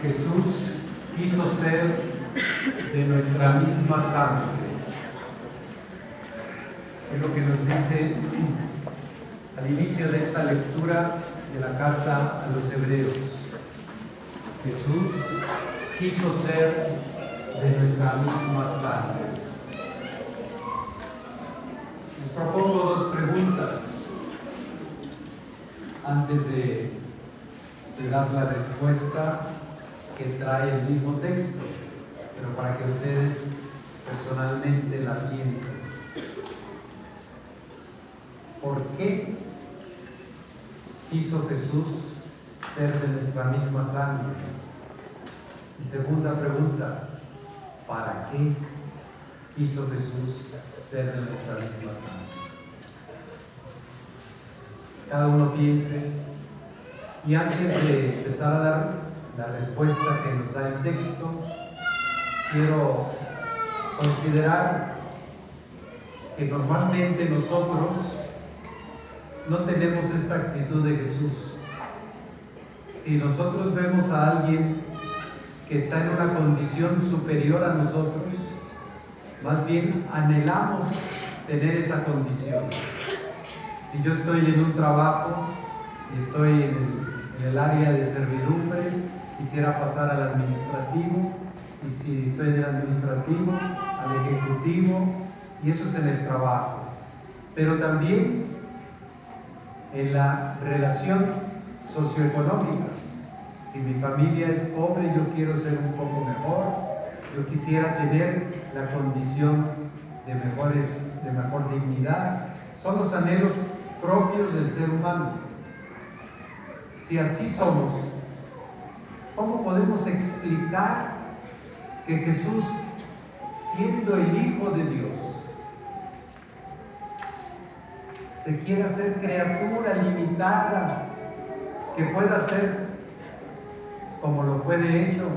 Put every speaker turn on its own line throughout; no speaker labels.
Jesús quiso ser de nuestra misma sangre. Es lo que nos dice al inicio de esta lectura de la carta a los Hebreos. Jesús quiso ser de nuestra misma sangre. Les propongo dos preguntas antes de dar la respuesta que trae el mismo texto, pero para que ustedes personalmente la piensen. ¿Por qué quiso Jesús ser de nuestra misma sangre? Y segunda pregunta, ¿para qué quiso Jesús ser de nuestra misma sangre? Cada uno piense, y antes de empezar a dar la respuesta que nos da el texto, quiero considerar que normalmente nosotros no tenemos esta actitud de Jesús. Si nosotros vemos a alguien que está en una condición superior a nosotros, más bien anhelamos tener esa condición. Si yo estoy en un trabajo y estoy en el área de servidumbre, quisiera pasar al administrativo, y si estoy en el administrativo, al ejecutivo, y eso es en el trabajo. Pero también en la relación socioeconómica. Si mi familia es pobre, yo quiero ser un poco mejor, yo quisiera tener la condición de mejor dignidad. Son los anhelos propios del ser humano. Si así somos, ¿cómo podemos explicar que Jesús, siendo el Hijo de Dios, se quiera ser criatura limitada, que pueda ser como lo fue de hecho,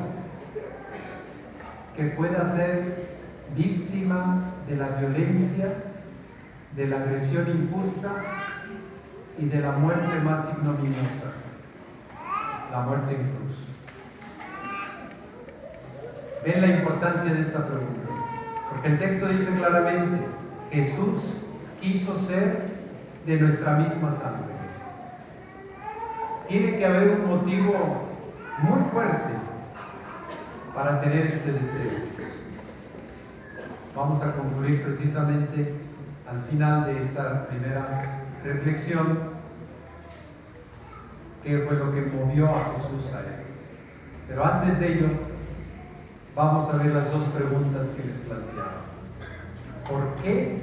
que pueda ser víctima de la violencia, de la agresión injusta y de la muerte más ignominiosa, la muerte en cruz? Ven la importancia de esta pregunta, porque el texto dice claramente: Jesús quiso ser de nuestra misma sangre. Tiene que haber un motivo muy fuerte para tener este deseo. Vamos a concluir precisamente al final de esta primera reflexión qué fue lo que movió a Jesús a eso. Pero antes de ello, vamos a ver las dos preguntas que les planteaba. ¿Por qué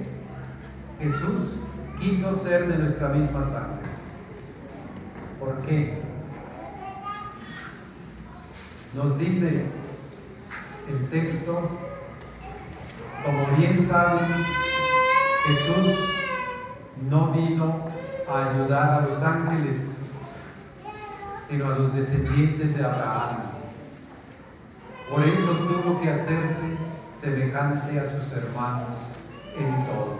Jesús quiso ser de nuestra misma sangre? ¿Por qué? Nos dice el texto, como bien saben, Jesús no vino a ayudar a los ángeles, sino a los descendientes de Abraham. Por eso tuvo que hacerse semejante a sus hermanos en todo.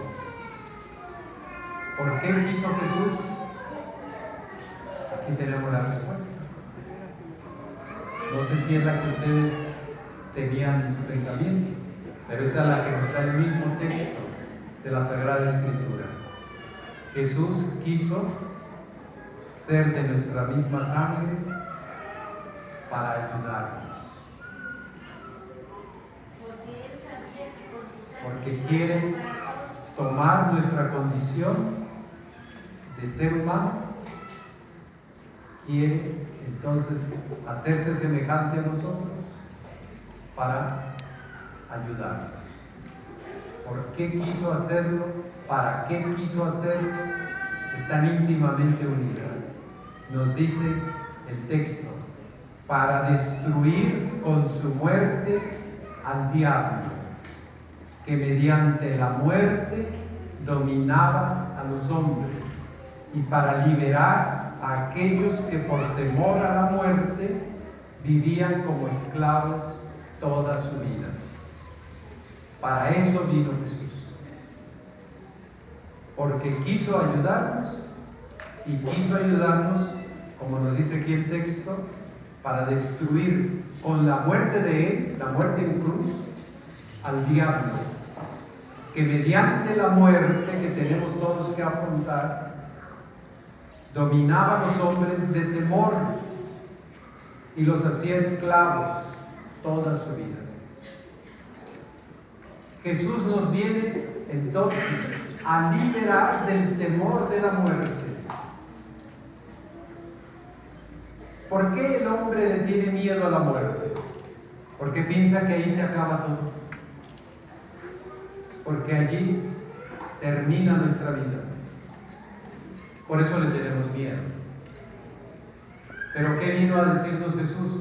¿Por qué quiso Jesús? Aquí tenemos la respuesta. No sé si es la que ustedes tenían en su pensamiento, pero esta es la que nos da el mismo texto de la Sagrada Escritura. Jesús quiso ser de nuestra misma sangre para ayudarnos. Porque quiere tomar nuestra condición de ser humano, quiere entonces hacerse semejante a nosotros para ayudarnos. ¿Por qué quiso hacerlo? ¿Para qué quiso hacerlo? Están íntimamente unidas. Nos dice el texto: para destruir con su muerte al diablo, que mediante la muerte dominaba a los hombres, y para liberar a aquellos que por temor a la muerte vivían como esclavos toda su vida. Para eso vino Jesús, porque quiso ayudarnos, y quiso ayudarnos, como nos dice aquí el texto, para destruir con la muerte de Él, la muerte en cruz, al diablo, que mediante la muerte que tenemos todos que afrontar, dominaba a los hombres de temor y los hacía esclavos toda su vida. Jesús nos viene entonces a liberar del temor de la muerte. ¿Por qué el hombre le tiene miedo a la muerte? Porque piensa que ahí se acaba todo. Porque allí termina nuestra vida. Por eso le tenemos miedo. ¿Pero qué vino a decirnos Jesús?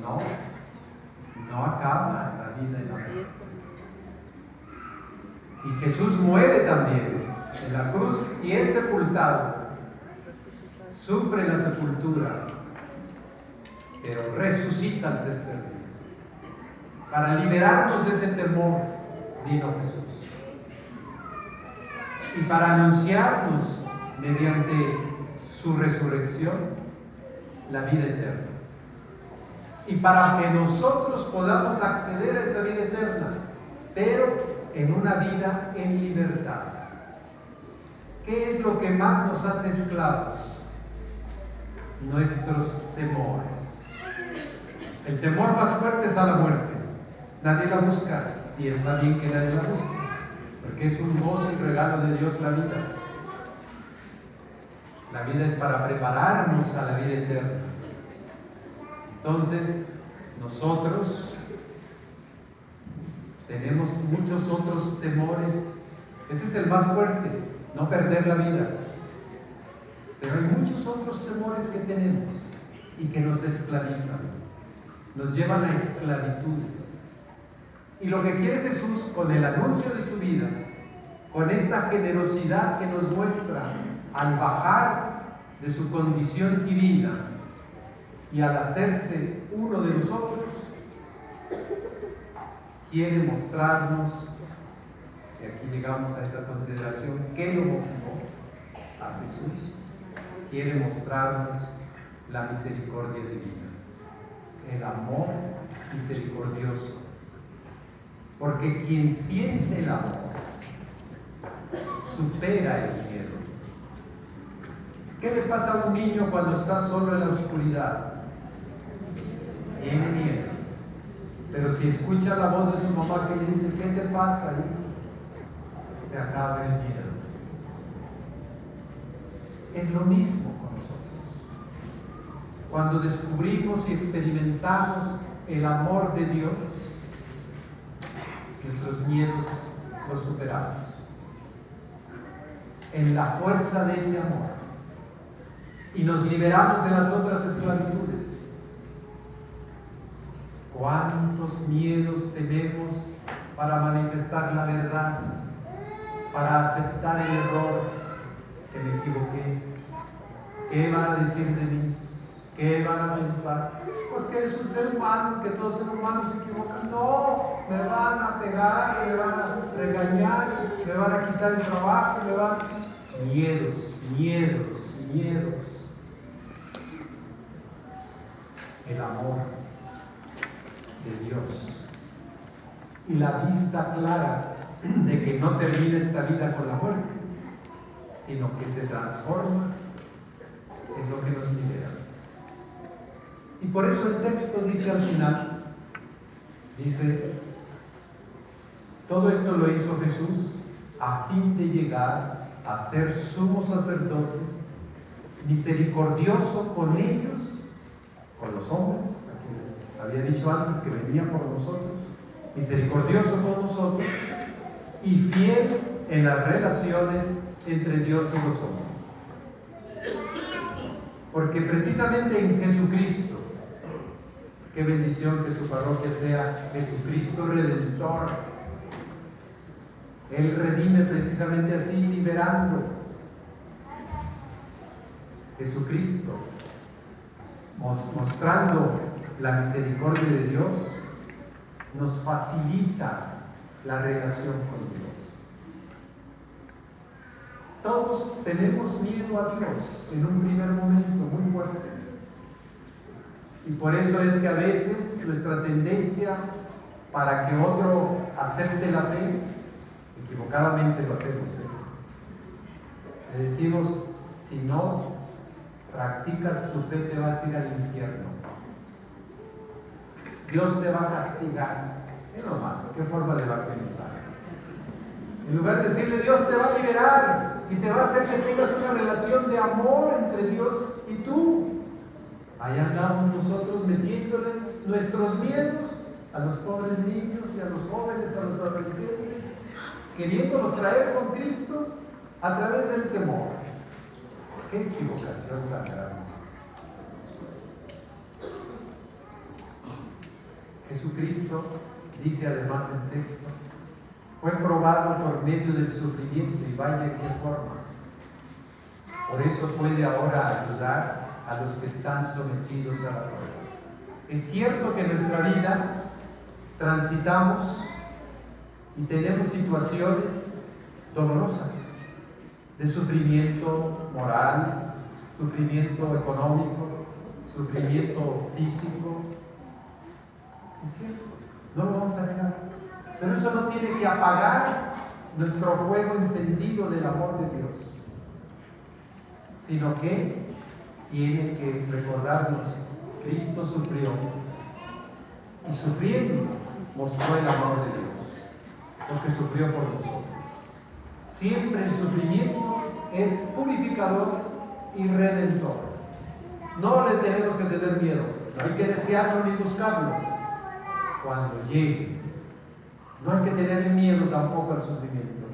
No acaba la vida en la muerte. Y Jesús muere también en la cruz y es sepultado. Sufre la sepultura, pero resucita al tercer día. Para liberarnos de ese temor vino Jesús. Y para anunciarnos mediante su resurrección la vida eterna. Y para que nosotros podamos acceder a esa vida eterna, pero en una vida en libertad. ¿Qué es lo que más nos hace esclavos? Nuestros temores. El temor más fuerte es a la muerte. Nadie la busca, y está bien que nadie la busque, porque es un gozo y regalo de Dios la vida. La vida es para prepararnos a la vida eterna. Entonces, nosotros tenemos muchos otros temores. Ese es el más fuerte, no perder la vida. Pero hay muchos otros temores que tenemos y que nos esclavizan, nos llevan a esclavitudes. Y lo que quiere Jesús con el anuncio de su vida, con esta generosidad que nos muestra al bajar de su condición divina y al hacerse uno de nosotros, quiere mostrarnos, y aquí llegamos a esa consideración, ¿qué lo motivó a Jesús? Quiere mostrarnos la misericordia divina, el amor misericordioso. Porque quien siente el amor supera el miedo. ¿Qué le pasa a un niño cuando está solo en la oscuridad? Tiene miedo. Pero si escucha la voz de su mamá que le dice, ¿qué te pasa, hijo?, se acaba el miedo. Es lo mismo con nosotros. Cuando descubrimos y experimentamos el amor de Dios, nuestros miedos los superamos. En la fuerza de ese amor. Y nos liberamos de las otras esclavitudes. ¿Cuántos miedos tenemos para manifestar la verdad? Para aceptar el error, que me equivoqué. ¿Qué van a decir de mí? ¿Qué van a pensar? Pues que eres un ser humano, que todos los seres humanos se equivocan. No, me van a pegar, me van a regañar, me van a quitar el trabajo, me van a... Miedos. El amor de Dios y la vista clara de que no termina esta vida con la muerte, sino que se transforma, es lo que nos libera. Y por eso el texto dice al final, dice, todo esto lo hizo Jesús a fin de llegar a ser sumo sacerdote, misericordioso con ellos, con los hombres, a quienes había dicho antes que venía por nosotros, misericordioso con nosotros y fiel en las relaciones entre Dios y los hombres. Porque precisamente en Jesucristo, qué bendición que su parroquia sea Jesucristo Redentor. Él redime precisamente así, liberando. Jesucristo, mostrando la misericordia de Dios, nos facilita la relación con Dios. Todos tenemos miedo a Dios en un primer momento muy fuerte. Y por eso es que a veces nuestra tendencia para que otro acepte la fe, equivocadamente lo hacemos. Le decimos, si no practicas tu fe te vas a ir al infierno. Dios te va a castigar. Es lo más, qué forma de evangelizar. En lugar de decirle, Dios te va a liberar y te va a hacer que tengas una relación de amor entre Dios y tú. Ahí andamos nosotros metiéndole nuestros miedos a los pobres niños y a los jóvenes, a los adolescentes, queriéndolos traer con Cristo a través del temor. ¡Qué equivocación tan grande! Jesucristo, dice además el texto, fue probado por medio del sufrimiento, y vaya en qué forma. Por eso puede ahora ayudar a los que están sometidos a la prueba. Es cierto que en nuestra vida transitamos y tenemos situaciones dolorosas, de sufrimiento moral, sufrimiento económico, sufrimiento físico. Es cierto, no lo vamos a negar, pero eso no tiene que apagar nuestro fuego encendido del amor de Dios, sino que tiene que recordarnos, Cristo sufrió y sufriendo mostró el amor de Dios, porque sufrió por nosotros. Siempre el sufrimiento es purificador y redentor. No le tenemos que tener miedo, no hay que desearlo ni buscarlo. Cuando llegue, no hay que tenerle miedo tampoco al sufrimiento,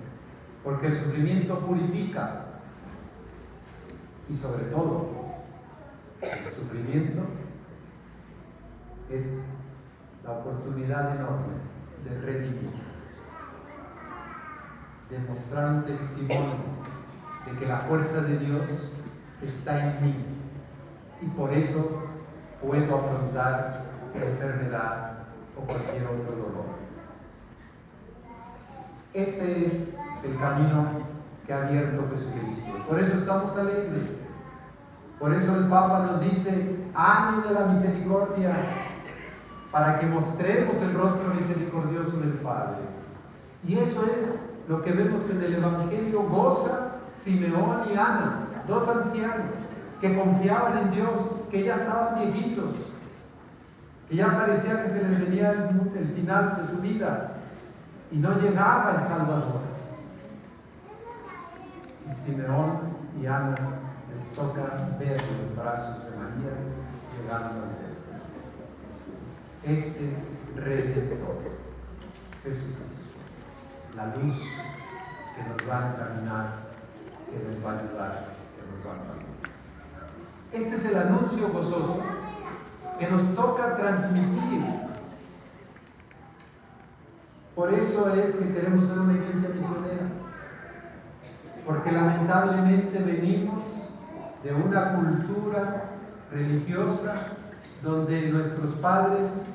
porque el sufrimiento purifica. Y sobre todo, el sufrimiento es la oportunidad enorme de redimir, de mostrar un testimonio de que la fuerza de Dios está en mí y por eso puedo afrontar la enfermedad o cualquier otro dolor. Este es el camino que ha abierto Jesucristo. Por eso estamos alegres. Por eso el Papa nos dice, año de la misericordia, para que mostremos el rostro misericordioso del Padre. Y eso es lo que vemos que en el Evangelio goza Simeón y Ana, dos ancianos que confiaban en Dios, que ya estaban viejitos, que ya parecía que se les venía el final de su vida y no llegaba el Salvador. Y Simeón y Ana les toca ver los brazos de María llegando al Dios. Este Redentor, Jesucristo, la luz que nos va a encaminar, que nos va a ayudar, que nos va a salvar. Este es el anuncio gozoso que nos toca transmitir. Por eso es que queremos ser una iglesia misionera, porque lamentablemente venimos de una cultura religiosa donde nuestros padres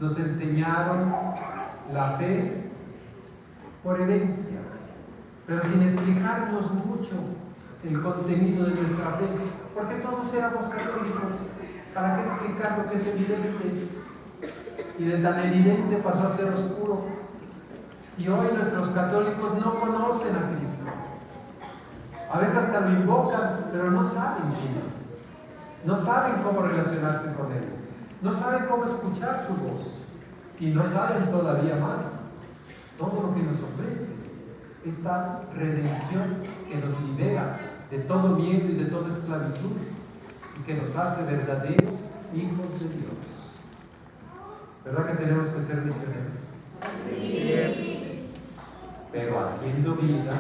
nos enseñaron la fe por herencia, pero sin explicarnos mucho el contenido de nuestra fe, porque todos éramos católicos. ¿Para qué explicar lo que es evidente? Y de tan evidente pasó a ser oscuro. Y hoy nuestros católicos no conocen a Cristo. A veces hasta lo invocan, pero no saben quién es. No saben cómo relacionarse con Él. No saben cómo escuchar su voz. Y no saben todavía más todo lo que nos ofrece. Esta redención que nos libera de todo miedo y de toda esclavitud y que nos hace verdaderos hijos de Dios. ¿Verdad que tenemos que ser misioneros? Sí. Pero haciendo vida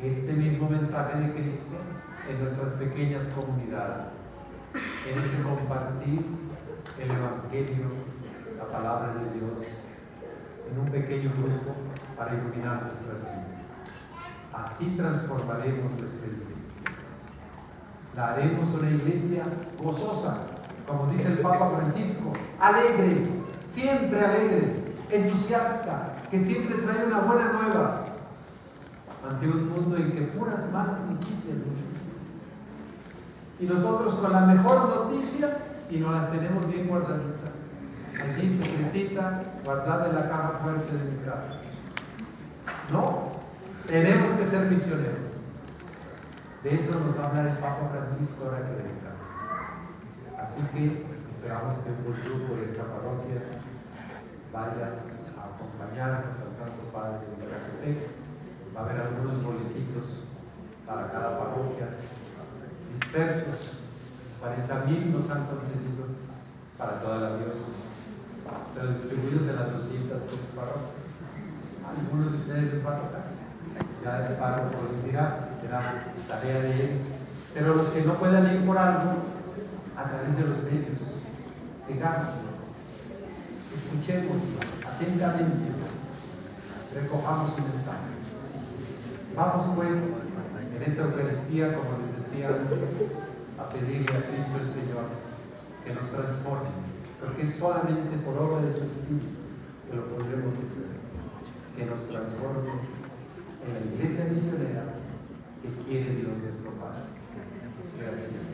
este mismo mensaje de Cristo en nuestras pequeñas comunidades, en ese compartir el Evangelio, la palabra de Dios, en un pequeño grupo para iluminar nuestras vidas. Así transformaremos nuestra iglesia. La haremos una iglesia gozosa, como dice el Papa Francisco, alegre, siempre alegre, entusiasta, que siempre trae una buena nueva ante un mundo en que puras malas noticias nos dicen. Y nosotros con la mejor noticia y nos las tenemos bien guardaditas. Allí secretita, guardada en la caja fuerte de mi casa. No, tenemos que ser misioneros. De eso nos va a hablar el Papa Francisco ahora que venga. Así que esperamos que un grupo de Capadocia vaya a acompañarnos al Santo Padre de Ecatepec. Va a haber algunos boletitos para cada parroquia dispersos. 40,000 nos han concedido para toda la diócesis, pero distribuidos en las 203 parroquias. Algunos de ustedes les va a tocar. Ya el párroco les dirá, será tarea de él. Pero los que no puedan ir por algo, a través de los medios, sigámoslo, escuchémoslo atentamente, recojamos su mensaje. Vamos pues en esta Eucaristía, como les decía antes, a pedirle a Cristo el Señor que nos transforme, porque es solamente por obra de su Espíritu que lo podremos hacer, que nos transforme en la iglesia misionera que quiere Dios nuestro Padre. Gracias.